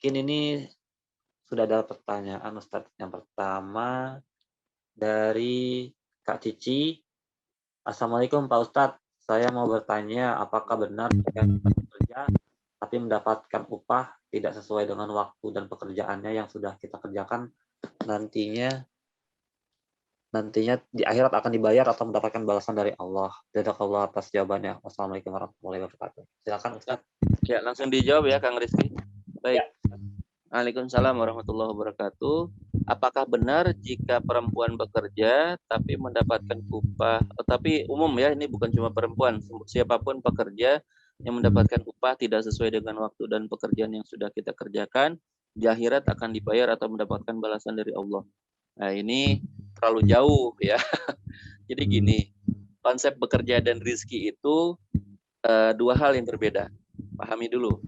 Mungkin ini sudah ada pertanyaan Ustadz. Yang pertama dari Kak Cici. Assalamualaikum Pak Ustadz. Saya mau bertanya, apakah benar jika kita bekerja tapi mendapatkan upah tidak sesuai dengan waktu dan pekerjaannya yang sudah kita kerjakan, nantinya nantinya di akhirat akan dibayar atau mendapatkan balasan dari Allah? Jazakallah atas jawabannya. Wassalamualaikum warahmatullahi wabarakatuh. Silakan Ustadz. Ya, langsung dijawab ya, Kang Rizky. Baik. Ya. Waalaikumsalam warahmatullahi wabarakatuh. Apakah benar jika perempuan bekerja tapi mendapatkan upah, tapi umum ya, ini bukan cuma perempuan, siapapun pekerja yang mendapatkan upah tidak sesuai dengan waktu dan pekerjaan yang sudah kita kerjakan, di akhirat akan dibayar atau mendapatkan balasan dari Allah. Nah, ini terlalu jauh ya. Jadi gini, konsep bekerja dan rizki itu dua hal yang berbeda. Pahami dulu.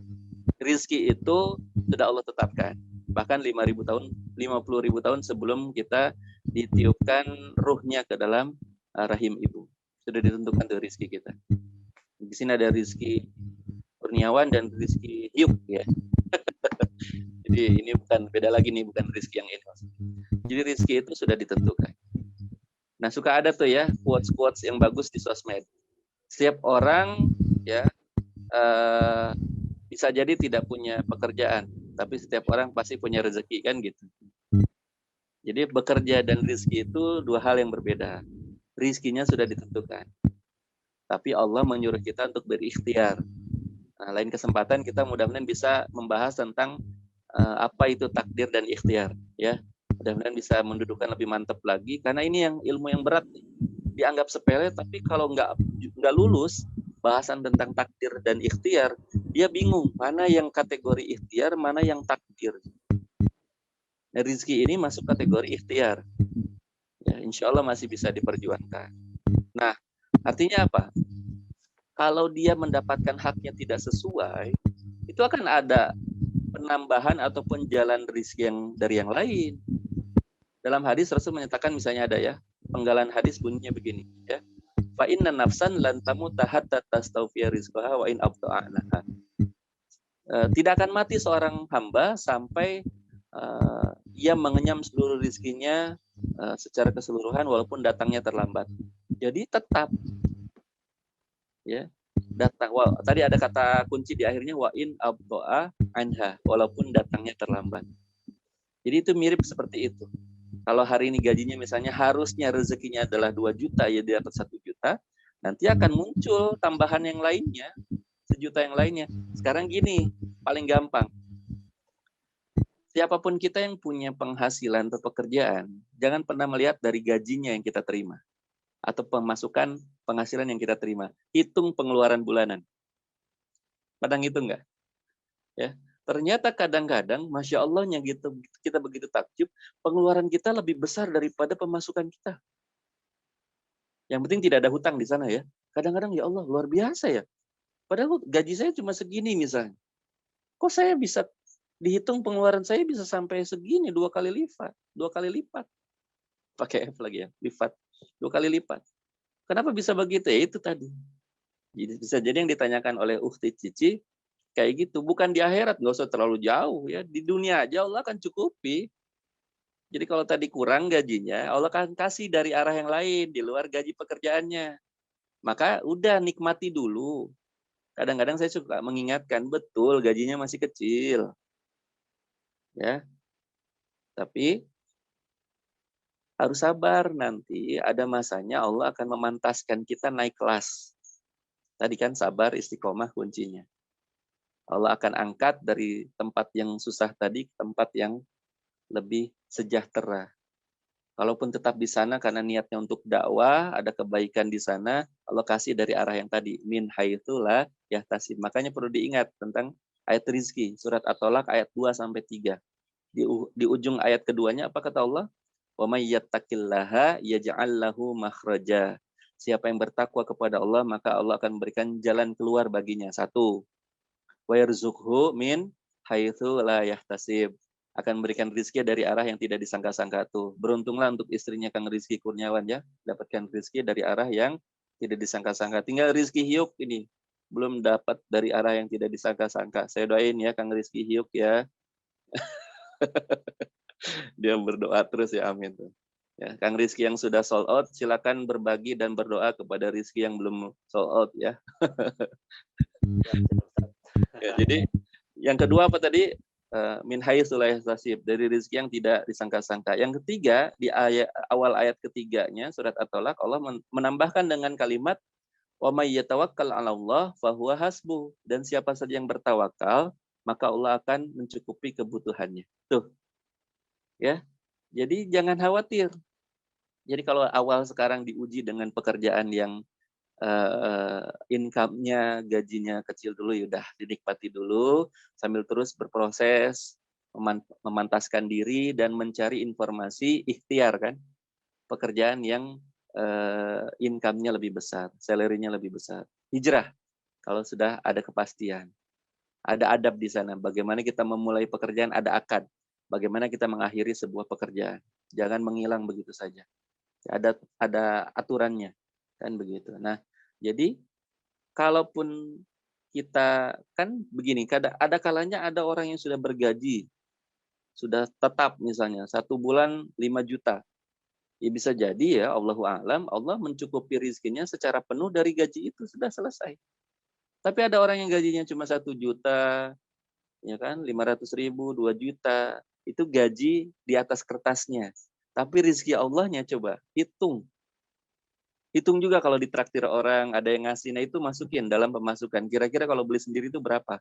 Rizki itu sudah Allah tetapkan. Bahkan 5.000 tahun, 50.000 tahun sebelum kita ditiupkan ruhnya ke dalam rahim ibu. Sudah ditentukan tuh rizki kita. Di sini ada rizki kurniawan dan rizki hiup ya. Jadi ini bukan beda lagi nih, bukan rizki yang ini. Jadi rizki itu sudah ditentukan. Nah, suka ada tuh ya quotes-quotes yang bagus di sosmed. Setiap orang ya bisa jadi tidak punya pekerjaan, tapi setiap orang pasti punya rezeki kan gitu. Jadi bekerja dan rezeki itu dua hal yang berbeda. Rizkinya sudah ditentukan, tapi Allah menyuruh kita untuk berikhtiar. Nah, lain kesempatan kita mudah-mudahan bisa membahas tentang apa itu takdir dan ikhtiar, ya. Mudah-mudahan bisa mendudukan lebih mantap lagi, karena ini yang ilmu yang berat nih. Dianggap sepele, tapi kalau nggak lulus bahasan tentang takdir dan ikhtiar, dia bingung mana yang kategori ikhtiar, mana yang takdir. Nah, rizki ini masuk kategori ikhtiar. Ya, insya Allah masih bisa diperjuangkan. Nah, artinya apa? Kalau dia mendapatkan haknya tidak sesuai, itu akan ada penambahan ataupun jalan rizki yang dari yang lain. Dalam hadis Rasul menyatakan, misalnya ada ya, penggalan hadis bunyinya begini ya. Fa inna nafsan lan tamuta hatta tastawfiya rizqaha wa in abta'anaha. Tidak akan mati seorang hamba sampai ia mengenyam seluruh rizkinya secara keseluruhan walaupun datangnya terlambat. Jadi tetap ya datang. Tadi ada kata kunci di akhirnya wa in abta'a anha, walaupun datangnya terlambat. Jadi itu mirip seperti itu. Kalau hari ini gajinya misalnya harusnya rezekinya adalah 2 juta, ya dia dapat 1 juta, nanti akan muncul tambahan yang lainnya, 1 juta yang lainnya. Sekarang gini, paling gampang. Siapapun kita yang punya penghasilan atau pekerjaan, jangan pernah melihat dari gajinya yang kita terima atau pemasukan penghasilan yang kita terima. Hitung pengeluaran bulanan. Padang hitung nggak? Ya. Ternyata kadang-kadang, Masya Allahnya gitu, kita begitu takjub, pengeluaran kita lebih besar daripada pemasukan kita. Yang penting tidak ada hutang di sana ya. Kadang-kadang ya Allah luar biasa ya. Padahal gaji saya cuma segini misalnya. Kok saya bisa dihitung pengeluaran saya bisa sampai segini, 2 kali lipat, 2 kali lipat. Pakai F lagi ya, lipat, 2 kali lipat. Kenapa bisa begitu? Ya itu tadi. Jadi bisa jadi yang ditanyakan oleh Ukti Cici kayak gitu. Bukan di akhirat, nggak usah terlalu jauh ya. Di dunia aja Allah akan cukupi. Jadi kalau tadi kurang gajinya, Allah akan kasih dari arah yang lain, di luar gaji pekerjaannya. Maka udah nikmati dulu. Kadang-kadang saya suka mengingatkan, betul gajinya masih kecil. Ya. Tapi harus sabar, nanti ada masanya Allah akan memantaskan kita naik kelas. Tadi kan sabar istiqomah kuncinya. Allah akan angkat dari tempat yang susah tadi ke tempat yang lebih sejahtera. Kalaupun tetap di sana karena niatnya untuk dakwah, ada kebaikan di sana, Allah kasih dari arah yang tadi, min haitsu la yahtasib. Makanya perlu diingat tentang ayat rizki, surat At-Tolak ayat 2 sampai 3. Di ujung ayat keduanya apa kata Allah? Wa may yattaqillaha yaj'al lahu makhraja. Siapa yang bertakwa kepada Allah, maka Allah akan memberikan jalan keluar baginya. 1. Wa yarzuqhu min haitsu la yahtasib. Akan memberikan rizki dari arah yang tidak disangka-sangka tuh. Beruntunglah untuk istrinya Kang Rizky Kurniawan ya, dapatkan rizki dari arah yang tidak disangka-sangka. Tinggal rizki hiuk ini belum dapat dari arah yang tidak disangka-sangka. Saya doain ya Kang Rizky hiuk ya, Dia berdoa terus ya, amin tuh. Ya, Kang Rizky yang sudah sold out, silakan berbagi dan berdoa kepada Rizky yang belum sold out ya. Siap, siap, Ustaz. Ya, jadi yang kedua apa tadi? Min haitsu la yahtasib, dari rezeki yang tidak disangka-sangka. Yang ketiga, di awal ayat ketiganya surat At-Tolak, Allah menambahkan dengan kalimat wa may yatawakkal 'ala Allah fahuwa hasbuh, dan siapa saja yang bertawakal, maka Allah akan mencukupi kebutuhannya. Tuh, ya. Jadi jangan khawatir. Jadi kalau awal sekarang diuji dengan pekerjaan yang income-nya, gajinya kecil dulu, ya udah dinikmati dulu, sambil terus berproses, memantaskan diri dan mencari informasi, ikhtiar kan, pekerjaan yang income-nya lebih besar, salary-nya lebih besar. Hijrah, kalau sudah ada kepastian. Ada adab di sana, bagaimana kita memulai pekerjaan, ada akad. Bagaimana kita mengakhiri sebuah pekerjaan. Jangan menghilang begitu saja. Ada aturannya, kan begitu. Nah, jadi kalaupun kita kan begini, ada kalanya ada orang yang sudah bergaji, sudah tetap misalnya 1 bulan 5 juta. Ya bisa jadi ya, Allahu a'lam, Allah mencukupi rizkinya secara penuh dari gaji itu, sudah selesai. Tapi ada orang yang gajinya cuma 1 juta, ya kan, 500.000, 2 juta, itu gaji di atas kertasnya. Tapi rizki Allahnya coba hitung. Hitung juga kalau ditraktir orang, ada yang ngasih, nah itu masukin dalam pemasukan. Kira-kira kalau beli sendiri itu berapa?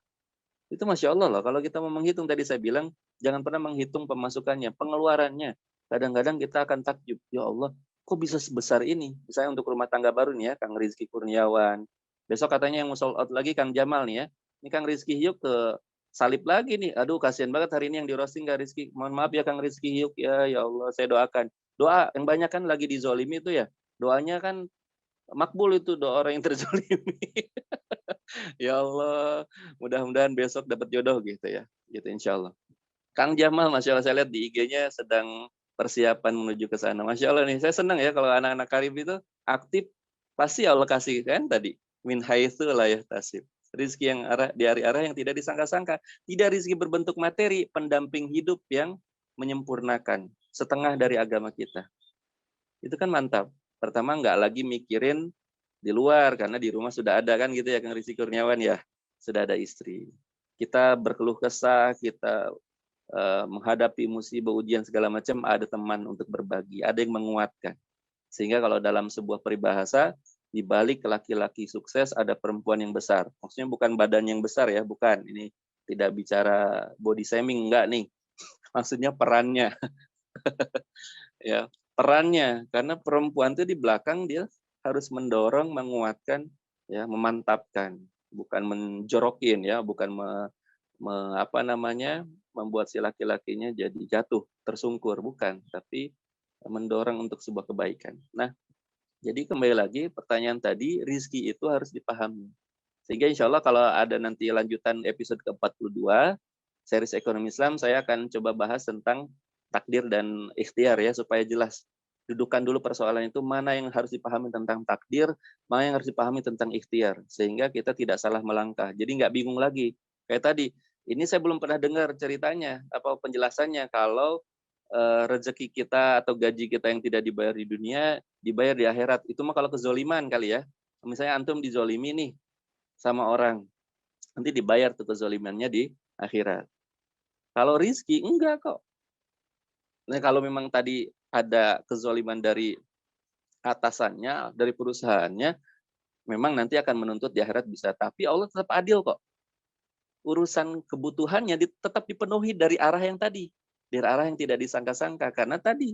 Itu Masya Allah loh, kalau kita mau menghitung, tadi saya bilang, jangan pernah menghitung pemasukannya, pengeluarannya. Kadang-kadang kita akan takjub, ya Allah, kok bisa sebesar ini? Misalnya untuk rumah tangga baru nih ya, Kang Rizky Kurniawan. Besok katanya yang mau sold out lagi Kang Jamal nih ya. Ini Kang Rizky Hyuk ke salib lagi nih. Aduh, kasihan banget hari ini yang di roasting Kang Rizky. Mohon maaf ya Kang Rizky Hyuk, ya Allah, saya doakan. Doa, yang banyak kan lagi dizolimi itu ya. Doanya kan makbul itu, doa orang yang terzolimi. Ya Allah, mudah-mudahan besok dapat jodoh gitu ya. Gitu insya Allah. Kang Jamal, Masya Allah, saya lihat di IG-nya sedang persiapan menuju ke sana. Masya Allah nih, saya senang ya kalau anak-anak Karib itu aktif, pasti Allah kasih kan tadi. Min haitsu la yahtasib. Rizki yang di arah yang tidak disangka-sangka. Tidak rizki berbentuk materi, pendamping hidup yang menyempurnakan. Setengah dari agama kita. Itu kan mantap. Pertama nggak lagi mikirin di luar, karena di rumah sudah ada kan gitu ya Kang Rizky Kurniawan ya. Sudah ada istri. Kita berkeluh kesah, kita menghadapi musibah, ujian segala macam, ada teman untuk berbagi, ada yang menguatkan. Sehingga kalau dalam sebuah peribahasa, di balik laki-laki sukses ada perempuan yang besar. Maksudnya bukan badan yang besar ya, bukan. Ini tidak bicara body shaming, enggak nih. Maksudnya perannya. Ya, perannya, karena perempuan itu di belakang dia harus mendorong, menguatkan, ya, memantapkan, bukan menjorokin ya, bukan apa namanya, membuat si laki-lakinya jadi jatuh, tersungkur, bukan, tapi mendorong untuk sebuah kebaikan. Nah, jadi kembali lagi pertanyaan tadi, rizki itu harus dipahami. Sehingga insya Allah kalau ada nanti lanjutan episode ke-42, series Ekonomi Islam, saya akan coba bahas tentang takdir dan ikhtiar ya, supaya jelas. Dudukan dulu persoalan itu, mana yang harus dipahami tentang takdir, mana yang harus dipahami tentang ikhtiar. Sehingga kita tidak salah melangkah. Jadi nggak bingung lagi. Kayak tadi, ini saya belum pernah dengar ceritanya, apa penjelasannya, kalau rezeki kita atau gaji kita yang tidak dibayar di dunia, dibayar di akhirat. Itu mah kalau kezoliman kali ya. Misalnya antum dizolimi nih sama orang, nanti dibayar tuh kezolimannya di akhirat. Kalau rizki, enggak kok. Nah, kalau memang tadi ada kezoliman dari atasannya, dari perusahaannya, memang nanti akan menuntut di akhirat bisa. Tapi Allah tetap adil kok. Urusan kebutuhannya tetap dipenuhi dari arah yang tadi. Dari arah yang tidak disangka-sangka. Karena tadi,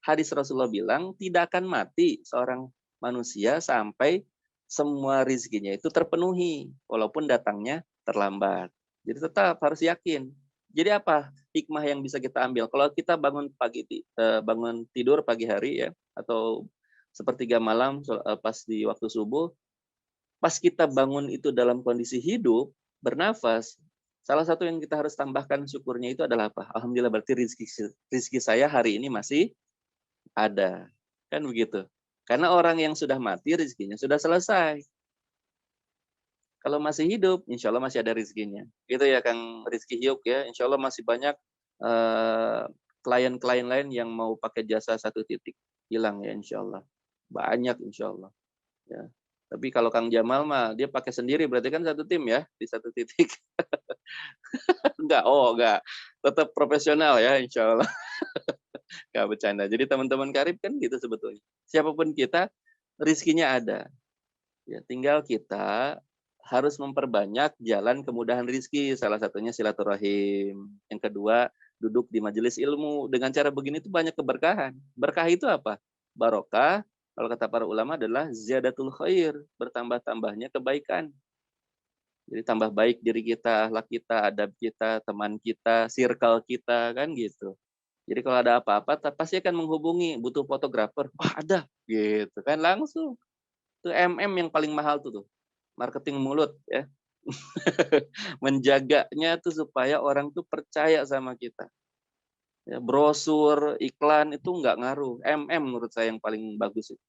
hadis Rasulullah bilang, tidak akan mati seorang manusia sampai semua rizkinya itu terpenuhi. Walaupun datangnya terlambat. Jadi tetap harus yakin. Jadi apa hikmah yang bisa kita ambil? Kalau kita bangun tidur pagi hari ya, atau sepertiga malam pas di waktu subuh, pas kita bangun itu dalam kondisi hidup, bernafas, salah satu yang kita harus tambahkan syukurnya itu adalah apa? Alhamdulillah, berarti rizki saya hari ini masih ada. Kan begitu. Karena orang yang sudah mati rizkinya sudah selesai. Kalau masih hidup, insya Allah masih ada rizkinya. Gitu ya Kang Rizky Hyuk ya, insya Allah masih banyak klien-klien lain yang mau pakai jasa 1 titik. Hilang ya insya Allah. Banyak insya Allah. Ya. Tapi kalau Kang Jamal mah dia pakai sendiri, berarti kan 1 tim ya di 1 titik. Enggak. Tetap profesional ya insya Allah. Enggak bercanda. Jadi teman-teman karib kan gitu sebetulnya. Siapapun kita, rizkinya ada. Ya, tinggal kita harus memperbanyak jalan kemudahan rizki. Salah satunya silaturahim. Yang kedua, duduk di majelis ilmu. Dengan cara begini tuh banyak keberkahan. Berkah itu apa? Barokah, kalau kata para ulama adalah ziyadatul khair. Bertambah-tambahnya kebaikan. Jadi tambah baik diri kita, akhlak kita, adab kita, teman kita, circle kita, kan gitu. Jadi kalau ada apa-apa, pasti akan menghubungi, butuh fotografer. Wah ada, gitu kan langsung. Itu yang paling mahal tuh. Marketing mulut ya. Menjaganya tuh supaya orang tuh percaya sama kita. Ya, brosur, iklan itu nggak ngaruh. Menurut saya yang paling bagus itu.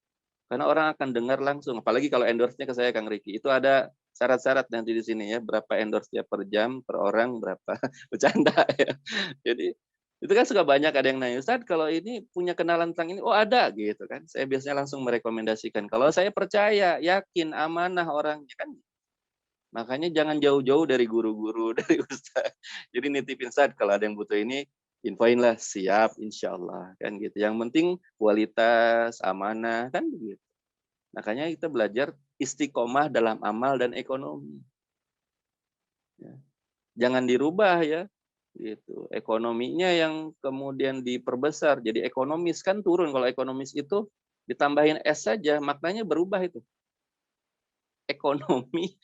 Karena orang akan dengar langsung. Apalagi kalau endorse-nya ke saya Kang Riki. Itu ada syarat-syarat nanti di sini ya. Berapa endorse-nya per jam, per orang, berapa. Bercanda ya. Jadi itu kan suka banyak ada yang nanya, Ustaz kalau ini punya kenalan tentang ini, oh ada gitu kan. Saya biasanya langsung merekomendasikan. Kalau saya percaya, yakin, amanah orangnya kan. Makanya jangan jauh-jauh dari guru-guru, dari ustaz. Jadi nitipin Ustaz kalau ada yang butuh ini, infoin lah, siap insya Allah. Kan gitu. Yang penting kualitas, amanah, kan begitu. Makanya kita belajar istiqomah dalam amal dan ekonomi. Ya. Jangan dirubah ya. Gitu. Ekonominya yang kemudian diperbesar. Jadi ekonomis kan turun. Kalau ekonomis itu ditambahin S saja, maknanya berubah itu. Ekonomi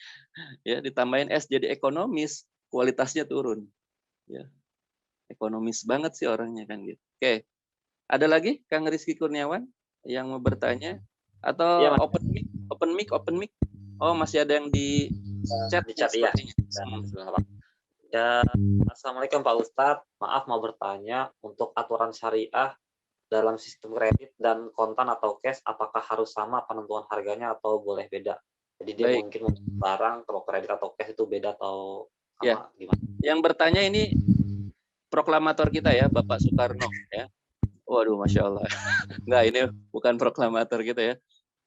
ya ditambahin S jadi ekonomis, kualitasnya turun. Ya. Ekonomis banget sih orangnya kan gitu. Oke. Ada lagi Kang Rizky Kurniawan yang mau bertanya atau Iya, Mas. open mic. Oh, masih ada yang di chat Di chat ya. sepertinya. Ya, Assalamualaikum Pak Ustadz. Maaf mau bertanya, untuk aturan syariah dalam sistem kredit dan kontan atau cash, apakah harus sama penentuan harganya atau boleh beda? Jadi dia Baik. mungkin untuk barang, kalau kredit atau cash itu beda atau Ya. sama gimana? Yang bertanya ini proklamator kita ya, Bapak Soekarno ya. Waduh, Masya Allah. Enggak, ini bukan proklamator kita ya.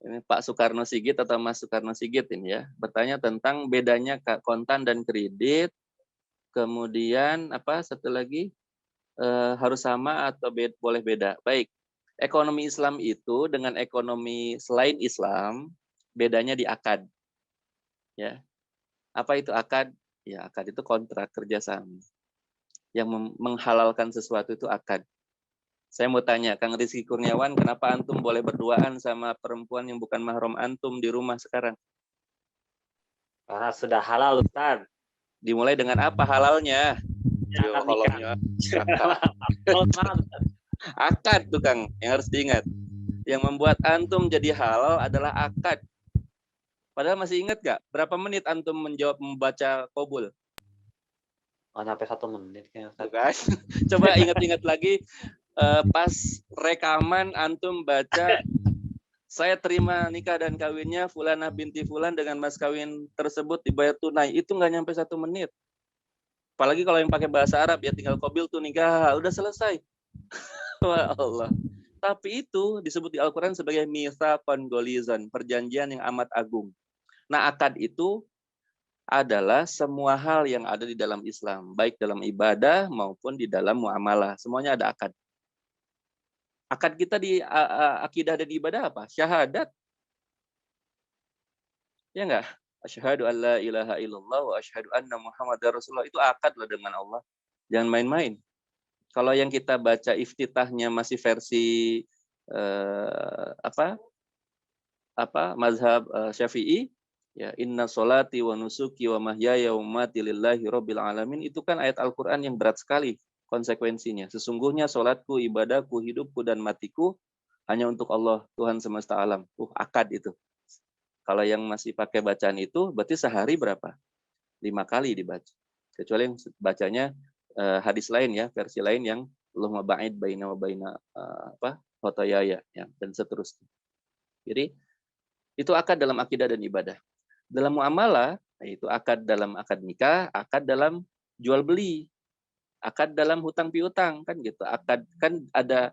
Ini Pak Soekarno Sigit atau Mas Soekarno Sigit ini ya. Bertanya tentang bedanya kontan dan kredit. Kemudian apa satu lagi harus sama atau boleh beda. Baik, ekonomi Islam itu dengan ekonomi selain Islam bedanya di akad. Ya, apa itu akad? Ya, akad itu kontrak kerjasama. Yang menghalalkan sesuatu itu akad. Saya mau tanya, Kang Rizky Kurniawan, kenapa antum boleh berduaan sama perempuan yang bukan mahram antum di rumah sekarang? Karena sudah halal, Ustaz. Dimulai dengan apa halalnya? Ya, Yo, nikah. Akad tuh Kang, yang harus diingat. Yang membuat antum jadi halal adalah akad. Padahal masih ingat gak? Berapa menit antum menjawab membaca qabul? Oh, sampai 1 menit kayaknya, Ustaz. Bukan. Coba ingat-ingat lagi pas rekaman antum baca saya terima nikah dan kawinnya Fulanah binti Fulan dengan mas kawin tersebut dibayar tunai. Itu nggak nyampe 1 menit. Apalagi kalau yang pakai bahasa Arab ya tinggal qabil tuh nikah, udah selesai. Wah Allah. Tapi itu disebut di Al-Quran sebagai mitsaqan gholizan, perjanjian yang amat agung. Nah, akad itu adalah semua hal yang ada di dalam Islam, baik dalam ibadah maupun di dalam muamalah. Semuanya ada akad. Akad kita di akidah dan ibadah apa? Syahadat. Ya enggak? Asyhadu an la ilaha illallah wa asyhadu anna Muhammadar Rasulullah. Itu akad loh dengan Allah. Jangan main-main. Kalau yang kita baca iftitahnya masih versi mazhab Syafi'i, ya inna sholati wa nusuki wa mahyaya wa mamati lillahi rabbil alamin, itu kan ayat Al-Qur'an yang berat sekali konsekuensinya. Sesungguhnya salatku, ibadahku, hidupku dan matiku hanya untuk Allah, Tuhan semesta alam. Akad itu. Kalau yang masih pakai bacaan itu berarti sehari berapa? 5 kali dibaca. Kecuali yang bacanya hadis lain ya, versi lain yang Allahumma ba'id baina wa baina khotoyaya ya, dan seterusnya. Jadi itu akad dalam akidah dan ibadah. Dalam muamalah, itu akad dalam akad nikah, akad dalam jual beli. Akad dalam hutang piutang kan gitu. Akad kan ada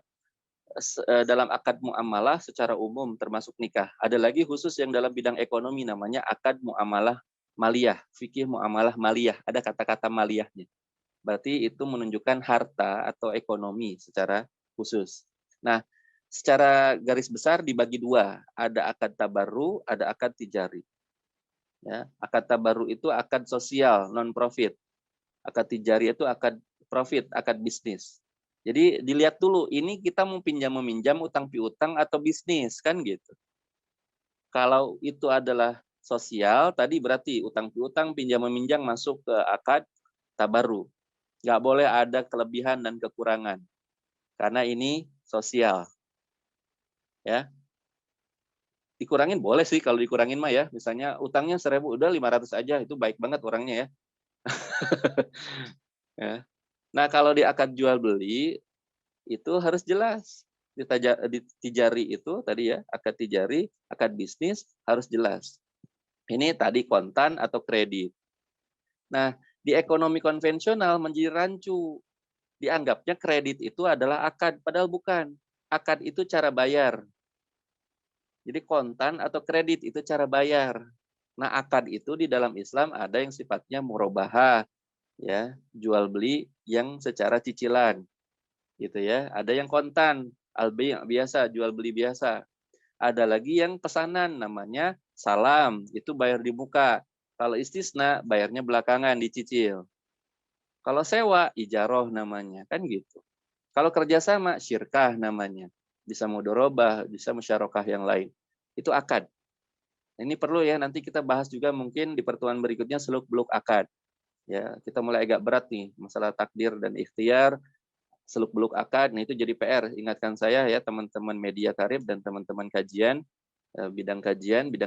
dalam akad muamalah secara umum termasuk nikah. Ada lagi khusus yang dalam bidang ekonomi namanya akad muamalah maliyah, fikih muamalah maliyah. Ada kata-kata maliyahnya. Berarti itu menunjukkan harta atau ekonomi secara khusus. Nah, secara garis besar dibagi dua. Ada akad tabarru, ada akad tijari. Ya, akad tabarru itu akad sosial, non-profit. Akad tijari itu akad profit, akad bisnis. Jadi dilihat dulu, ini kita mau pinjam-meminjam, utang piutang atau bisnis, kan gitu. Kalau itu adalah sosial, tadi berarti utang piutang, pinjam-meminjam masuk ke akad tabarru. Nggak boleh ada kelebihan dan kekurangan. Karena ini sosial. Ya, dikurangin boleh sih kalau dikurangin mah ya. Misalnya utangnya 1.000, udah 500 aja, itu baik banget orangnya ya. Ya. Nah, kalau di akad jual beli itu harus jelas. Di tijari itu tadi ya, akad tijari, akad bisnis harus jelas. Ini tadi kontan atau kredit. Nah, di ekonomi konvensional menjadi rancu. Dianggapnya kredit itu adalah akad, padahal bukan. Akad itu cara bayar. Jadi kontan atau kredit itu cara bayar. Nah, akad itu di dalam Islam ada yang sifatnya murabahah, ya, jual beli yang secara cicilan, gitu ya. Ada yang kontan, albi biasa, jual beli biasa. Ada lagi yang pesanan, namanya salam, itu bayar di muka. Kalau istisna, bayarnya belakangan, dicicil. Kalau sewa, ijaroh namanya, kan gitu. Kalau kerjasama, syirkah namanya. Bisa mudorobah, bisa musyarakah yang lain. Itu akad. Ini perlu ya, nanti kita bahas juga mungkin di pertemuan berikutnya seluk-beluk akad. Ya, kita mulai agak berat nih, masalah takdir dan ikhtiar, seluk-beluk akad. Nah, itu jadi PR. Ingatkan saya ya, teman-teman media Karib dan teman-teman kajian, bidang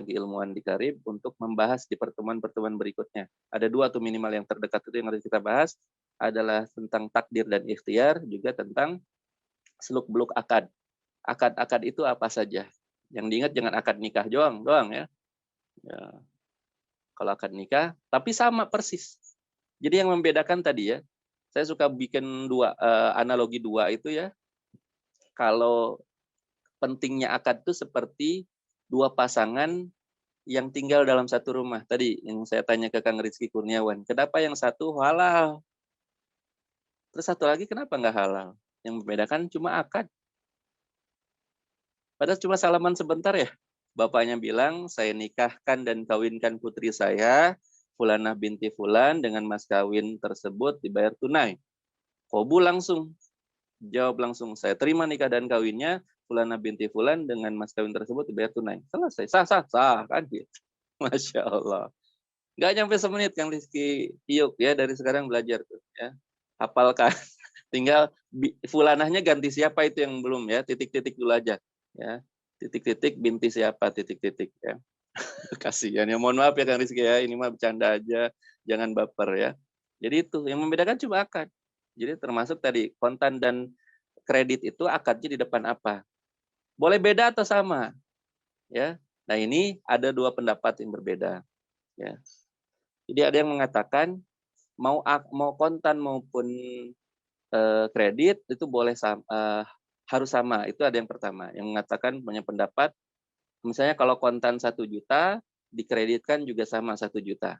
keilmuan di Karib untuk membahas di pertemuan-pertemuan berikutnya. Ada dua tuh minimal yang terdekat itu yang harus kita bahas, adalah tentang takdir dan ikhtiar, juga tentang seluk-beluk akad. Akad-akad itu apa saja? Yang diingat jangan akad nikah doang ya. Ya. Kalau akad nikah, tapi sama persis. Jadi yang membedakan tadi ya, saya suka bikin analogi dua itu ya. Kalau pentingnya akad itu seperti dua pasangan yang tinggal dalam satu rumah. Tadi yang saya tanya ke Kang Rizky Kurniawan, kenapa yang satu halal? Terus satu lagi kenapa nggak halal? Yang membedakan cuma akad. Padahal cuma salaman sebentar ya. Bapaknya bilang, saya nikahkan dan kawinkan putri saya, Fulanah binti Fulan, dengan mas kawin tersebut dibayar tunai. Kobul langsung. Jawab langsung, saya terima nikah dan kawinnya, Fulanah binti Fulan dengan mas kawin tersebut dibayar tunai. Selesai, sah, kan gitu. Masya Allah. Nggak nyampe semenit Kang Rizky Yuk ya, dari sekarang belajar tuh ya. Hafalkan. Tinggal fulanahnya ganti siapa itu yang belum ya, titik-titik dulu aja ya. Titik-titik binti siapa, titik-titik ya. Kasihan ya, mohon maaf ya Kang Rizky ya, ini mah bercanda aja, jangan baper ya. Jadi itu yang membedakan cuma akad. Jadi termasuk tadi kontan dan kredit itu akadnya di depan apa? Boleh beda atau sama? Ya. Nah, ini ada dua pendapat yang berbeda ya. Jadi ada yang mengatakan mau kontan maupun kredit itu boleh harus sama. Itu ada yang pertama. Yang mengatakan punya pendapat, misalnya kalau kontan 1 juta, dikreditkan juga sama 1 juta.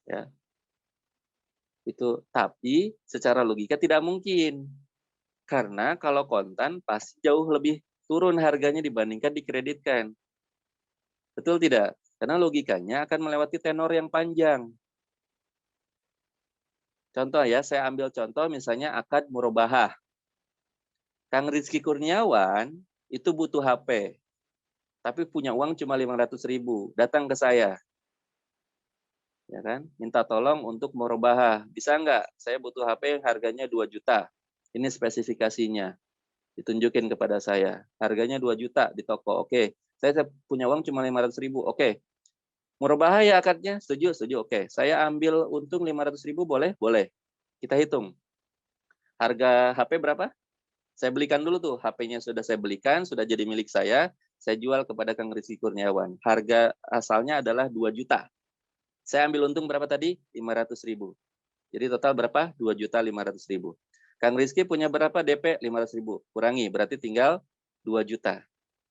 Ya. Itu, tapi secara logika tidak mungkin. Karena kalau kontan pasti jauh lebih turun harganya dibandingkan dikreditkan. Betul tidak? Karena logikanya akan melewati tenor yang panjang. Contoh ya, saya ambil contoh misalnya akad murabahah. Kang Rizky Kurniawan itu butuh HP, tapi punya uang cuma 500.000, datang ke saya, ya kan? Minta tolong untuk murabahah. Bisa nggak? Saya butuh HP yang harganya 2 juta. Ini spesifikasinya. Ditunjukin kepada saya. Harganya 2 juta di toko. Oke. Saya punya uang cuma 500.000. Oke. Murabahah ya akadnya? Setuju? Setuju. Oke. Saya ambil untung 500.000 boleh? Boleh. Kita hitung. Harga HP berapa? Saya belikan dulu tuh, HP-nya sudah saya belikan, sudah jadi milik saya jual kepada Kang Rizky Kurniawan. Harga asalnya adalah 2 juta. Saya ambil untung berapa tadi? 500.000. Jadi total berapa? 2.500.000. Kang Rizky punya berapa DP? 500.000. Kurangi, berarti tinggal 2 juta.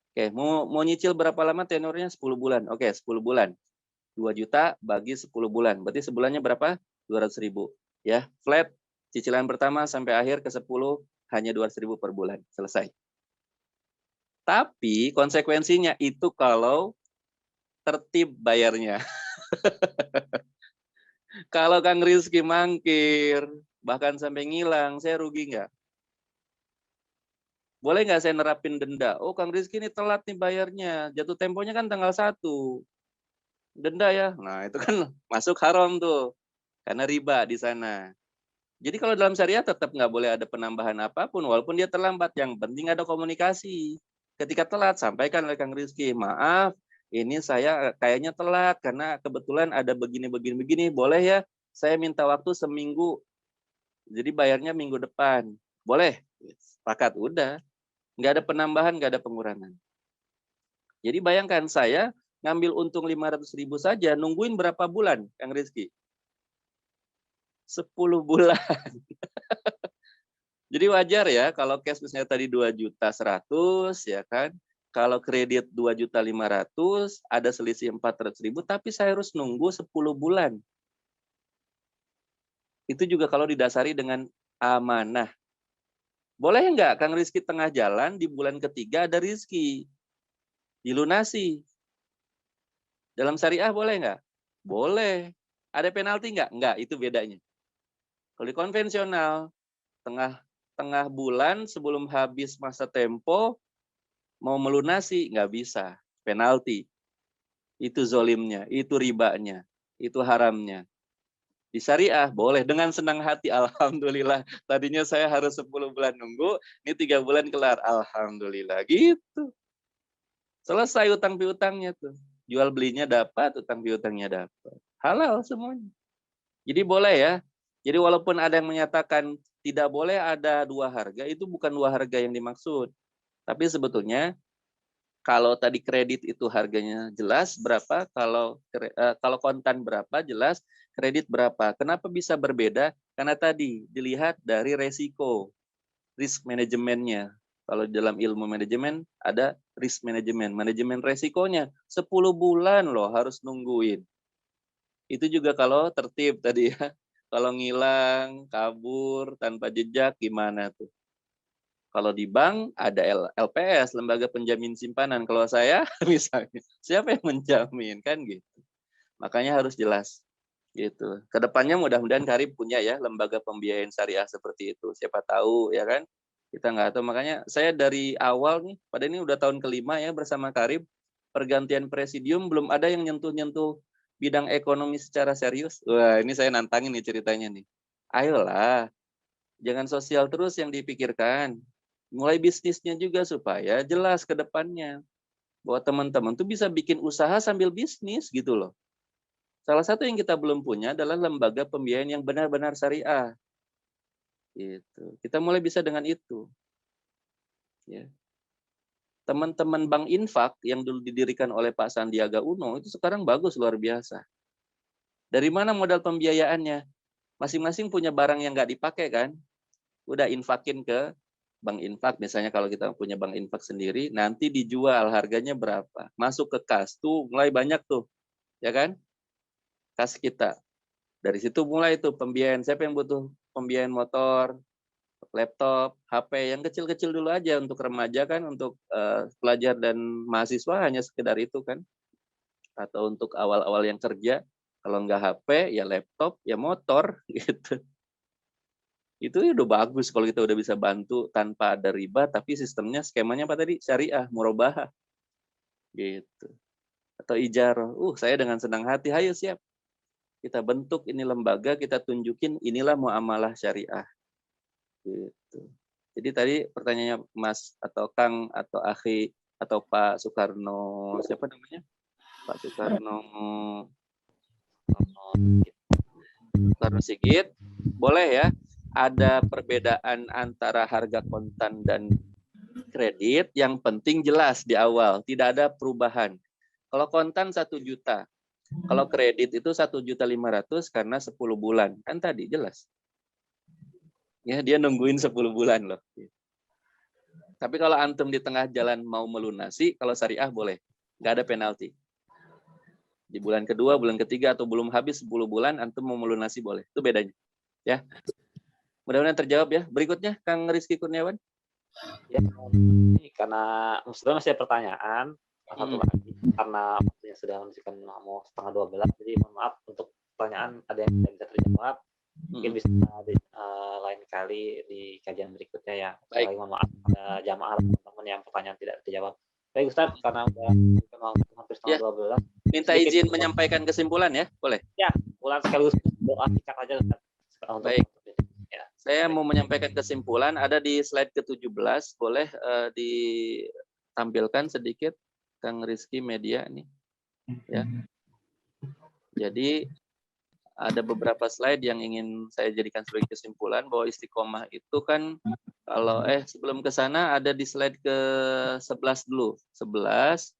Oke, mau nyicil berapa lama tenornya? 10 bulan. Oke, 10 bulan. 2 juta bagi 10 bulan. Berarti sebulannya berapa? 200.000. Ya, flat. Cicilan pertama sampai akhir ke 10 hanya 200.000 per bulan. Selesai. Tapi konsekuensinya itu kalau tertib bayarnya. Kalau Kang Rizky mangkir, bahkan sampai ngilang, saya rugi nggak? Boleh nggak saya nerapin denda? Oh, Kang Rizky ini telat nih bayarnya. Jatuh temponya kan tanggal 1. Denda ya. Nah, itu kan masuk haram tuh. Karena riba di sana. Jadi kalau dalam syariah tetap nggak boleh ada penambahan apapun, walaupun dia terlambat. Yang penting ada komunikasi. Ketika telat, sampaikan oleh Kang Rizky, maaf, ini saya kayaknya telat karena kebetulan ada begini. Boleh ya, saya minta waktu seminggu. Jadi bayarnya minggu depan. Boleh? Sepakat, udah. Nggak ada penambahan, nggak ada pengurangan. Jadi bayangkan saya ngambil untung 500.000 saja, nungguin berapa bulan, Kang Rizky? 10 bulan. Jadi wajar ya kalau cash misalnya tadi 2.100.000 ya kan. Kalau kredit 2.500.000 ada selisih 400.000 tapi saya harus nunggu 10 bulan. Itu juga kalau didasari dengan amanah. Boleh nggak Kang Rizky tengah jalan di bulan ketiga ada rizki? Dilunasi. Dalam syariah boleh nggak? Boleh. Ada penalti nggak? Nggak, itu bedanya. Kalau di konvensional, tengah bulan sebelum habis masa tempo, mau melunasi, nggak bisa. Penalti. Itu zolimnya, itu ribanya, itu haramnya. Di syariah, boleh. Dengan senang hati, alhamdulillah. Tadinya saya harus 10 bulan nunggu, ini 3 bulan kelar. Alhamdulillah, gitu. Selesai utang piutangnya tuh. Jual belinya dapat, utang piutangnya dapat. Halal semuanya. Jadi boleh ya. Jadi walaupun ada yang menyatakan tidak boleh ada 2 harga, itu bukan 2 harga yang dimaksud. Tapi sebetulnya kalau tadi kredit itu harganya jelas berapa, kalau kontan berapa jelas, kredit berapa. Kenapa bisa berbeda? Karena tadi dilihat dari resiko, risk manajemennya. Kalau dalam ilmu manajemen ada risk manajemen, manajemen resikonya 10 bulan loh harus nungguin. Itu juga kalau tertib tadi ya. Kalau ngilang, kabur, tanpa jejak gimana tuh? Kalau di bank ada LPS, lembaga penjamin simpanan. Kalau saya misalnya, siapa yang menjamin kan gitu. Makanya harus jelas gitu. Kedepannya mudah-mudahan Karib punya ya lembaga pembiayaan syariah seperti itu. Siapa tahu ya kan? Kita nggak tahu. Makanya saya dari awal nih, pada ini udah tahun kelima ya bersama Karib, pergantian presidium belum ada yang nyentuh-nyentuh bidang ekonomi secara serius. Wah, ini saya nantangin nih ceritanya nih. Ayolah, jangan sosial terus yang dipikirkan. Mulai bisnisnya juga supaya jelas ke depannya. Bahwa teman-teman tuh bisa bikin usaha sambil bisnis gitu loh. Salah satu yang kita belum punya adalah lembaga pembiayaan yang benar-benar syariah. Gitu. Kita mulai bisa dengan itu. Ya. Teman-teman Bank Infak yang dulu didirikan oleh Pak Sandiaga Uno itu sekarang bagus luar biasa. Dari mana modal pembiayaannya? Masing-masing punya barang yang nggak dipakai kan? Udah infakin ke Bank Infak. Misalnya kalau kita punya Bank Infak sendiri, nanti dijual harganya berapa? Masuk ke kas tuh mulai banyak tuh, ya kan? Kas kita. Dari situ mulai tuh pembiayaan. Siapa yang butuh pembiayaan motor, laptop, HP yang kecil-kecil dulu aja untuk remaja kan, untuk pelajar dan mahasiswa hanya sekedar itu kan, atau untuk awal-awal yang kerja, kalau nggak HP ya laptop ya motor gitu. Itu udah bagus kalau kita udah bisa bantu tanpa ada riba, tapi sistemnya skemanya apa tadi? Syariah, murabahah gitu. Atau ijarah. Saya dengan senang hati, ayo siap. Kita bentuk ini lembaga, kita tunjukin inilah muamalah syariah. Gitu. Jadi tadi pertanyaannya Mas atau Kang atau Akhi atau Pak Soekarno, siapa namanya? Pak Soekarno Sigit, boleh ya ada perbedaan antara harga kontan dan kredit, yang penting jelas di awal, tidak ada perubahan. Kalau kontan 1 juta, Kalau kredit itu 1.500.000 karena 10 bulan. Kan tadi jelas. Ya, dia nungguin 10 bulan loh. Tapi kalau antum di tengah jalan mau melunasi, kalau syariah boleh. Nggak ada penalti. Di bulan kedua, bulan ketiga, atau belum habis 10 bulan, antum mau melunasi boleh. Itu bedanya. Ya. Mudah-mudahan terjawab ya. Berikutnya, Kang Rizky Kurniawan. Ya, ini karena sebenarnya masih ada pertanyaan satu lagi karena waktunya sudah menunjukkan mau 11:30, jadi mohon maaf untuk pertanyaan ada yang tidak bisa terjawab, mungkin bisa lain kali di kajian berikutnya ya. Sekali lagi mohon maaf ada jamaah teman-teman yang pertanyaan tidak terjawab. Baik Ustaz, karena udah hampir 11:30, minta izin menyampaikan kesimpulan ya, boleh? Ya, ulang sekaligus doa singkat aja Ustaz. Baik. Ya. Saya mau menyampaikan kesimpulan, ada di slide ke-17, boleh ditampilkan sedikit Kang Rizky media nih. Ya. Jadi ada beberapa slide yang ingin saya jadikan sebagai kesimpulan bahwa istiqomah itu kan kalau sebelum ke sana ada di slide ke-11 dulu. 11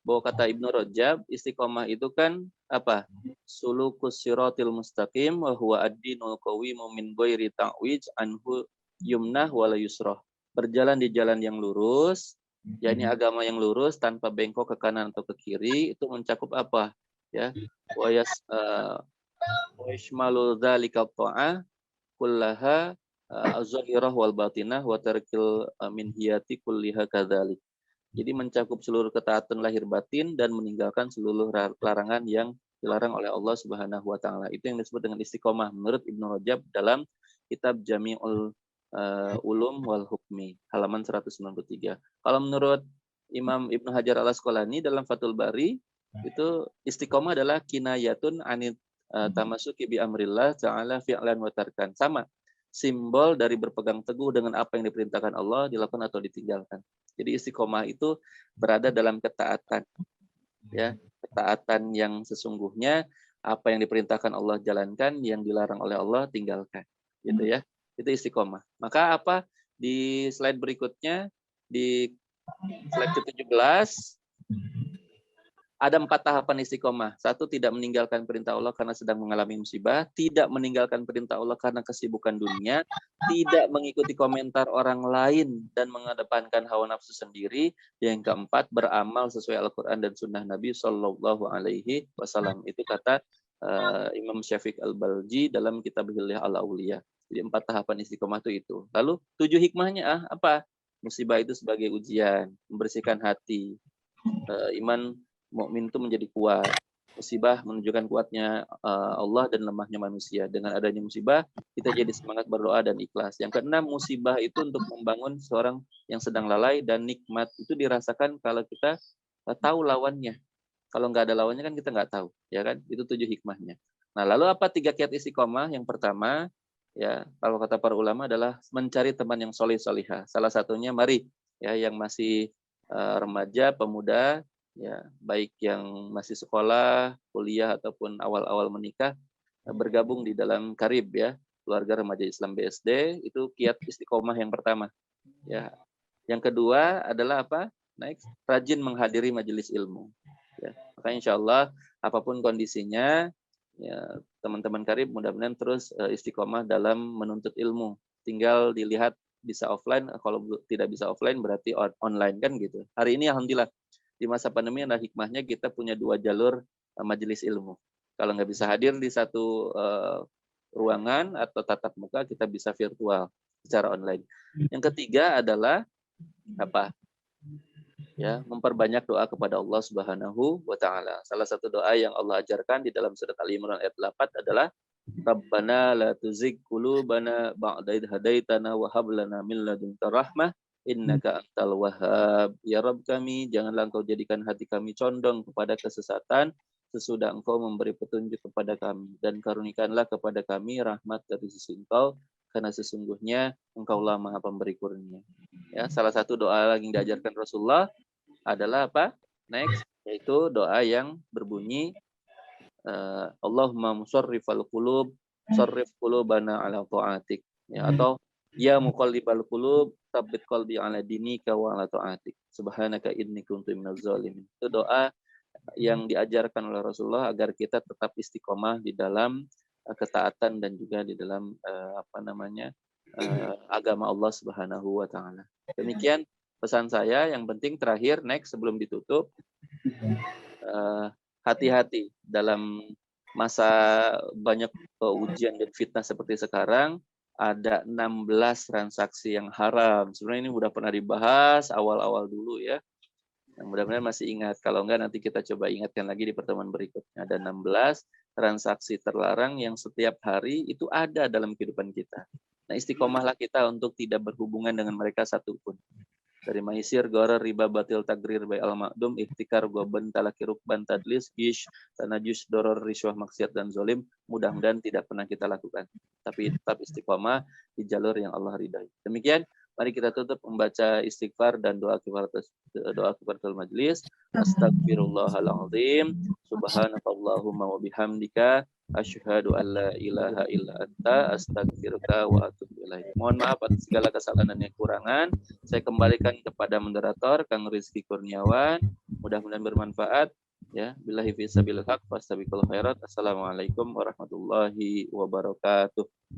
bahwa kata Ibnu Rajab, istiqomah itu kan apa? Sulukus siratil mustaqim wa huwa ad-dinul qawimu min ghairi ta'wij anhu yumnah wala yusrah. Berjalan di jalan yang lurus, yakni agama yang lurus tanpa bengkok ke kanan atau ke kiri, itu mencakup apa? Ya. Wa yashmalu dzalika ta'ah kullaha az-zahirah wal batinah wa tarkil minhiyati kulliha kadzalik. Jadi mencakup seluruh ketaatan lahir batin dan meninggalkan seluruh larangan yang dilarang oleh Allah Subhanahu wa taala. Itu yang disebut dengan istiqomah menurut Ibnu Rajab dalam kitab Jami'ul Ulum wal Hukmi halaman 193. Kalau menurut Imam Ibnu Hajar Al-Asqalani dalam Fathul Bari itu istiqomah adalah kinayatun anit tamasuki bi amrillah ta'ala fi'lan wa tarkan. Sama, simbol dari berpegang teguh dengan apa yang diperintahkan Allah dilakukan atau ditinggalkan. Jadi istiqomah itu berada dalam ketaatan, ya, ketaatan yang sesungguhnya, apa yang diperintahkan Allah jalankan, yang dilarang oleh Allah tinggalkan, gitu ya. Itu istiqomah. Maka apa di slide berikutnya, di slide ke-17 ada 4 tahapan istiqomah. 1, tidak meninggalkan perintah Allah karena sedang mengalami musibah. Tidak meninggalkan perintah Allah karena kesibukan dunia. Tidak mengikuti komentar orang lain dan mengedepankan hawa nafsu sendiri. Yang keempat, beramal sesuai Al-Quran dan Sunnah Nabi Sallallahu Alaihi Wasallam. Itu kata Imam Syafiq Al-Balji dalam kitab Hilyah Al-Awliya. Jadi 4 tahapan istiqomah itu. Lalu 7 hikmahnya apa? Musibah itu sebagai ujian, membersihkan hati, iman mukmin itu menjadi kuat. Musibah menunjukkan kuatnya Allah dan lemahnya manusia. Dengan adanya musibah, kita jadi semangat berdoa dan ikhlas. Yang keenam, musibah itu untuk membangun seorang yang sedang lalai, dan nikmat itu dirasakan kalau kita tahu lawannya. Kalau nggak ada lawannya kan kita nggak tahu, ya kan? Itu 7 hikmahnya. Nah, lalu apa 3 kiat istiqomah? Yang pertama, ya kalau kata para ulama adalah mencari teman yang soleh solihah. Salah satunya mari ya yang masih remaja, pemuda, ya baik yang masih sekolah, kuliah ataupun awal-awal menikah, bergabung di dalam Karib ya, keluarga remaja Islam BSD. Itu kiat istiqomah yang pertama. Ya. Yang kedua adalah apa? Next, rajin menghadiri majelis ilmu. Ya. Maka insya Allah apapun kondisinya, ya teman-teman Karib mudah-mudahan terus istiqomah dalam menuntut ilmu. Tinggal dilihat bisa offline, kalau tidak bisa offline berarti online kan gitu. Hari ini alhamdulillah di masa pandemi adalah hikmahnya kita punya 2 jalur majelis ilmu. Kalau nggak bisa hadir di satu ruangan atau tatap muka, kita bisa virtual secara online. Yang ketiga adalah apa? Ya, memperbanyak doa kepada Allah Subhanahu wa taala. Salah satu doa yang Allah ajarkan di dalam surat Ali Imran ayat 8 adalah Rabbana la tuzigh qulubana ba'da idh hadaitana wa hab lana min ladunka rahmah innaka antal wahhab. Ya Rabb kami, janganlah Engkau jadikan hati kami condong kepada kesesatan sesudah Engkau memberi petunjuk kepada kami, dan karunikanlah kepada kami rahmat dari sisi Engkau, karena sesungguhnya Engkaulah Maha Pemberi kurnia. Ya, salah satu doa lagi yang diajarkan Rasulullah adalah apa? Next, yaitu doa yang berbunyi Allahumma musarrifal qulub, sarrif qulubana ala ta'atik. Ya, atau ya muqallibal qulub, tsabbit qalbi ala dinika wa ala ta'atik. Subhanaka inni kuntu minaz zalimin. Itu doa yang diajarkan oleh Rasulullah agar kita tetap istiqomah di dalam ketaatan dan juga di dalam agama Allah Subhanahu wa taala. Demikian pesan saya. Yang penting terakhir next sebelum ditutup, hati-hati dalam masa banyak ujian dan fitnah seperti sekarang. Ada 16 transaksi yang haram. Sebenarnya ini sudah pernah dibahas awal-awal dulu ya. Yang mudah-mudahan masih ingat. Kalau enggak nanti kita coba ingatkan lagi di pertemuan berikutnya. Ada 16 transaksi terlarang yang setiap hari itu ada dalam kehidupan kita. Nah, istiqomahlah kita untuk tidak berhubungan dengan mereka satupun. Dari maisir, gharar, riba, batil, tagrir, bai al-ma'dum, ihtikar, goben, talaki, rukban, tadlis, gish, tanajus, doror, riswah, maksiat, dan zolim. Mudah-mudahan tidak pernah kita lakukan. Tapi tetap istiqomah di jalur yang Allah ridai. Demikian, mari kita tutup membaca istighfar dan doa kifaratul majlis. Astagfirullahaladzim. Subhanakallahumma wa bihamdika. Asyhadu an la ilaha illa anta astaghfiruka wa atubu ilaik. Mohon maaf atas segala kesalahan dan kekurangan. Saya kembalikan kepada moderator Kang Rizky Kurniawan. Mudah-mudahan bermanfaat. Ya, billahi fi sabilil haq fastabiqul khairat. Assalamualaikum warahmatullahi wabarakatuh.